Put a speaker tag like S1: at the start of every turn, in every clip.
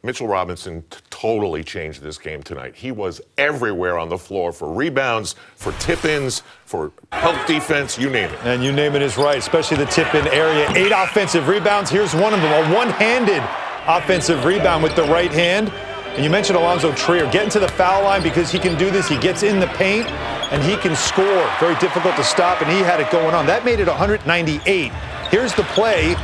S1: Mitchell Robinson totally changed this game tonight. He was everywhere on the floor for rebounds, for tip-ins, for help defense, you name it.
S2: And you name it is right, especially the tip-in area. 8 offensive rebounds. Here's one of them, a one-handed offensive rebound with the right hand. And you mentioned Alonzo Trier getting to the foul line because he can do this. He gets in the paint, and he can score. Very difficult to stop, and he had it going on. That made it 198. Here's the play.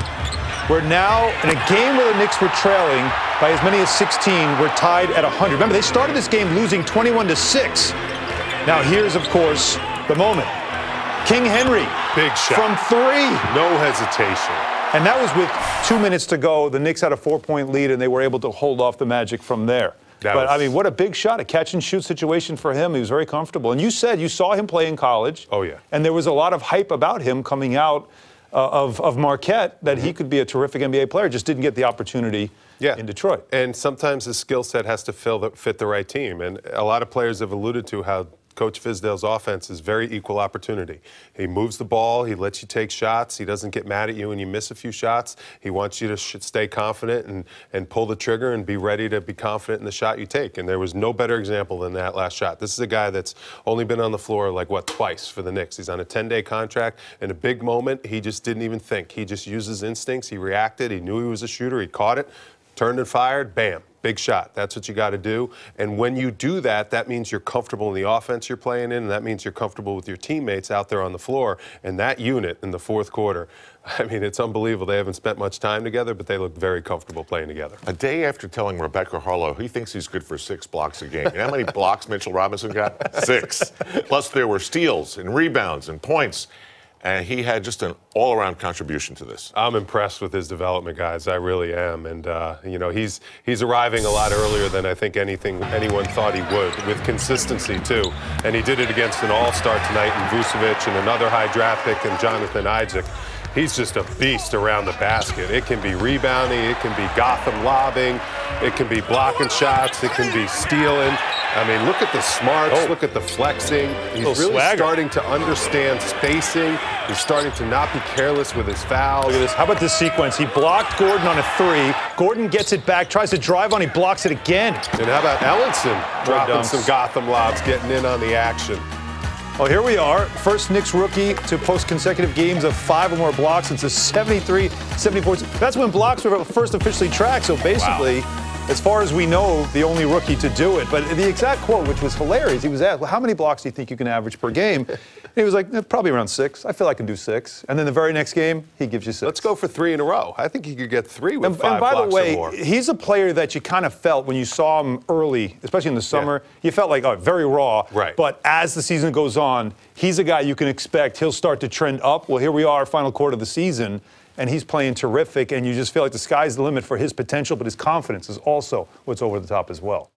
S2: We're now in a game where the Knicks were trailing by as many as 16. We're tied at 100. Remember, they started this game losing 21-6. Now here's, of course, the moment. King Henry.
S3: Big shot.
S2: From 3.
S3: No hesitation.
S2: And that was with 2 minutes to go. The Knicks had a 4-point lead, and they were able to hold off the Magic from there. I mean, what a big shot, a catch-and-shoot situation for him. He was very comfortable. And you said you saw him play in college.
S3: Oh, yeah.
S2: And there was a lot of hype about him coming out of Marquette that he could be a terrific NBA player, just didn't get the opportunity in Detroit.
S3: And sometimes the skill set has to fit the right team. And a lot of players have alluded to how Coach Fizdale's offense is very equal opportunity. He moves the ball. He lets you take shots. He doesn't get mad at you when you miss a few shots. He wants you to stay confident and pull the trigger and be ready to be confident in the shot you take. And there was no better example than that last shot. This is a guy that's only been on the floor, like, what, twice for the Knicks. He's on a 10-day contract. In a big moment, he just didn't even think. He just used his instincts. He reacted. He knew he was a shooter. He caught it, turned and fired, bam. Big shot. That's what you got to do. And when you do that, that means you're comfortable in the offense you're playing in, and that means you're comfortable with your teammates out there on the floor. And that unit in the fourth quarter, I mean, it's unbelievable. They haven't spent much time together, but they look very comfortable playing together.
S1: A day after telling Rebecca Harlow he thinks he's good for 6 blocks a game. You know how many blocks Mitchell Robinson got? 6. Plus there were steals and rebounds and points. And he had just an all-around contribution to this.
S3: I'm impressed with his development, guys. I really am. And, you know, he's arriving a lot earlier than I think anyone thought he would, with consistency, too. And he did it against an all-star tonight in Vucevic and another high draft pick in Jonathan Isaac. He's just a beast around the basket. It can be rebounding. It can be Gotham lobbing. It can be blocking shots. It can be stealing. I mean, look at the smarts. Look at the flexing. He's really starting to understand spacing. He's starting to not be careless with his fouls.
S2: Look at this. How about this sequence? He blocked Gordon on a 3. Gordon gets it back, tries to drive on. He blocks it again.
S3: And how about Ellenson dropping some Gotham lobs, getting in on the action?
S2: Well, here we are. First Knicks rookie to post consecutive games of 5 or more blocks. It's a 73-74. That's when blocks were first officially tracked. So basically, as far as we know, the only rookie to do it. But the exact quote, which was hilarious, he was asked, well, how many blocks do you think you can average per game? And he was like, probably around 6. I feel I can do 6. And then the very next game, he gives you 6.
S3: Let's go for 3 in a row. I think he could get 3 with 5 blocks or more.
S2: And by the way, he's a player that you kind of felt when you saw him early, especially in the summer, you felt like, oh, very raw.
S3: Right.
S2: But as the season goes on, he's a guy you can expect he'll start to trend up. Well, here we are, final quarter of the season, and he's playing terrific, and you just feel like the sky's the limit for his potential, but his confidence is also what's over the top as well.